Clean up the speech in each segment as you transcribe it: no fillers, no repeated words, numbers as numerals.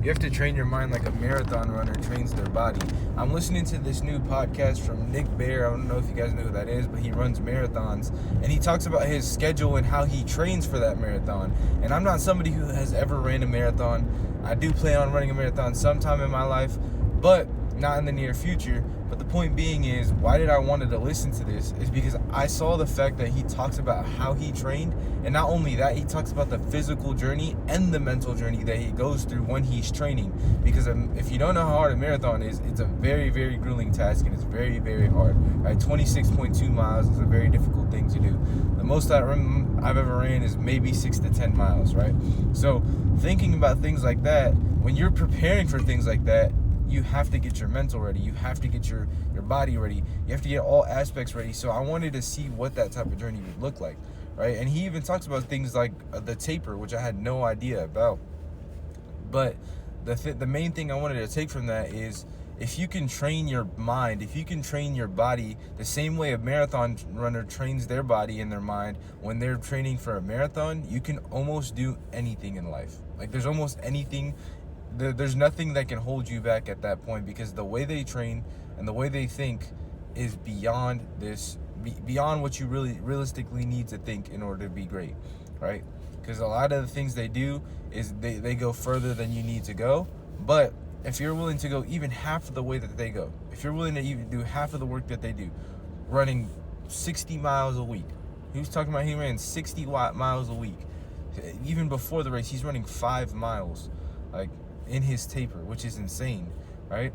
you have to train your mind like a marathon runner trains their body. I'm listening to this new podcast from Nick Bare. I don't know if you guys know who that is, but he runs marathons, and he talks about his schedule and how he trains for that marathon. And I'm not somebody who has ever ran a marathon. I do plan on running a marathon sometime in my life, but not in the near future. But the point being is, why did I wanted to listen to this is because I saw the fact that he talks about how he trained, and not only that, he talks about the physical journey and the mental journey that he goes through when he's training. Because if you don't know how hard a marathon is, it's a very, very grueling task, and it's very, very hard. Right? 26.2 miles is a very difficult thing to do. The most I've ever ran is maybe 6 to 10 miles, right? So thinking about things like that, when you're preparing for things like that, you have to get your mental ready. You have to get your body ready. You have to get all aspects ready. So I wanted to see what that type of journey would look like, right? And he even talks about things like the taper, which I had no idea about. But the main thing I wanted to take from that is, if you can train your mind, if you can train your body the same way a marathon runner trains their body and their mind when they're training for a marathon, you can almost do anything in life. Like, there's almost anything. There's nothing that can hold you back at that point, because the way they train and the way they think is beyond what you really realistically need to think in order to be great, right? Because a lot of the things they do is they go further than you need to go. But if you're willing to go even half of the way that they go, if you're willing to even do half of the work that they do, running 60 miles a week. He was talking about he ran 60 miles a week. Even before the race, he's running 5 miles. Like, in his taper, which is insane, right?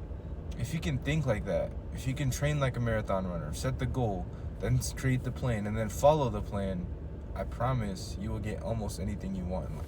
If you can think like that, if you can train like a marathon runner, set the goal, then create the plan, and then follow the plan, I promise you will get almost anything you want in life.